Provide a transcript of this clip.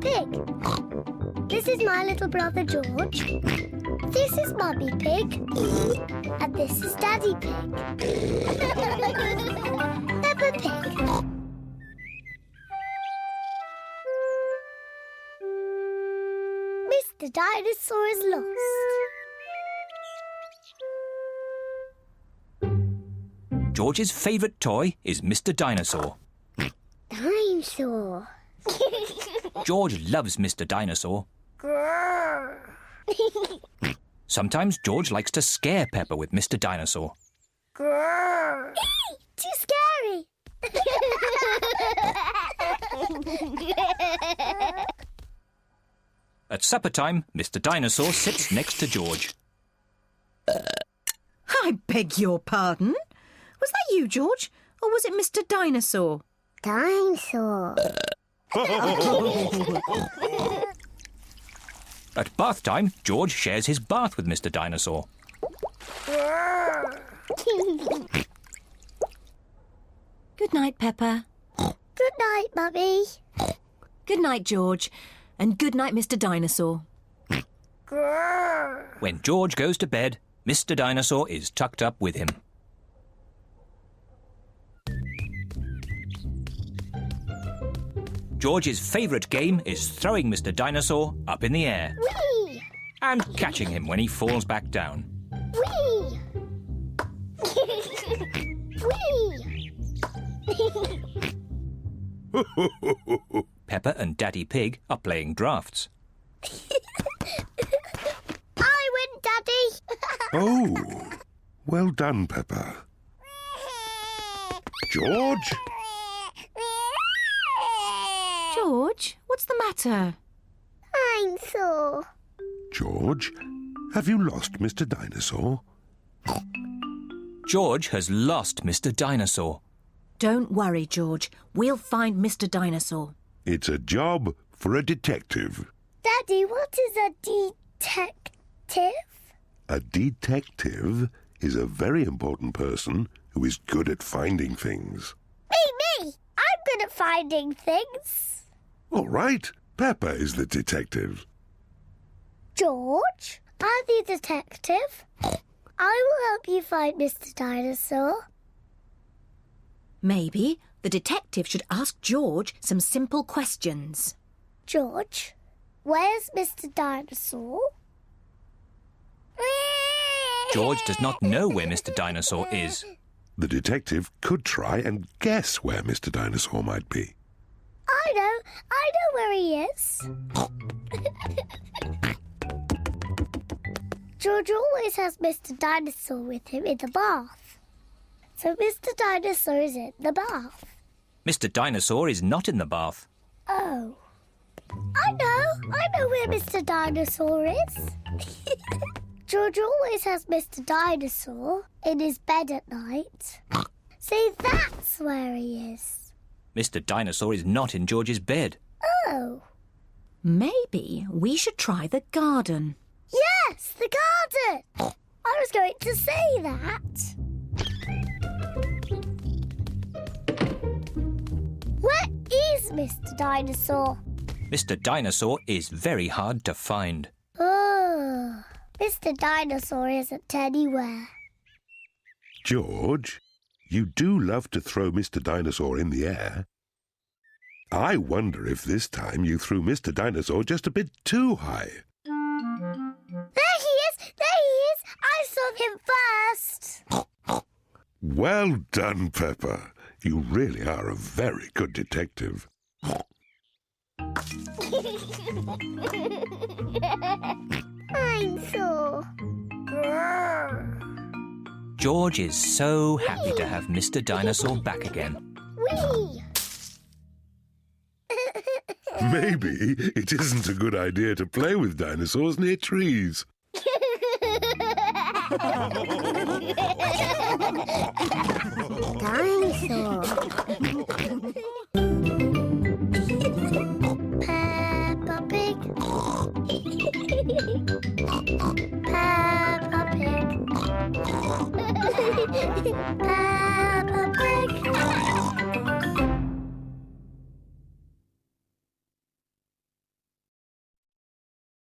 Pig. This is my little brother George. This is Mummy Pig. And this is Daddy Pig. Peppa Pig. Mr Dinosaur is lost. George's favourite toy is Mr Dinosaur. Dinosaur. George loves Mr Dinosaur. Grrr. Sometimes George likes to scare Peppa with Mr Dinosaur. Grrr. Too scary. At supper time, Mr Dinosaur sits next to George. I beg your pardon? Was that you, George? Or was it Mr Dinosaur? Dinosaur. At bath time, George shares his bath with Mr Dinosaur. Good night, Peppa. Good night, Mummy. Good night, George. And good night, Mr Dinosaur. Grrr. When George goes to bed, Mr Dinosaur is tucked up with him. George's favourite game is throwing Mr Dinosaur up in the air Whee! and catching him when he falls back down. Whee! Whee! Peppa and Daddy Pig are playing drafts. I win, Daddy. Oh, well done, Peppa. George? George, what's the matter? Dinosaur. George, have you lost Mr Dinosaur? George has lost Mr Dinosaur. Don't worry, George. We'll find Mr Dinosaur. It's a job for a detective. Daddy, what is a detective? A detective is a very important person who is good at finding things. Me! I'm good at finding things. All right, Peppa is the detective. George, I'm the detective. I will help you find Mr Dinosaur. Maybe the detective should ask George some simple questions. George, where's Mr Dinosaur? George does not know where Mr. Dinosaur is. The detective could try and guess where Mr. Dinosaur might be. I know where he is. George always has Mr. Dinosaur with him in the bath. So Mr. Dinosaur is in the bath. Mr. Dinosaur is not in the bath. Oh. I know where Mr. Dinosaur is. George always has Mr. Dinosaur in his bed at night. See, that's where he is. Mr. Dinosaur is not in George's bed. Oh. Maybe we should try the garden. Yes, the garden. I was going to say that. Where is Mr. Dinosaur? Mr. Dinosaur is very hard to find. Oh, Mr. Dinosaur isn't anywhere. George, you do love to throw Mr. Dinosaur in the air. I wonder if this time you threw Mr. Dinosaur just a bit too high. There he is! There he is! I saw him first! Well done, Peppa. You really are a very good detective. Dinosaur. George is so happy to have Mr. Dinosaur back again. Whee! Maybe it isn't a good idea to play with dinosaurs near trees. Dinosaur. Peppa Pig. Peppa Pig.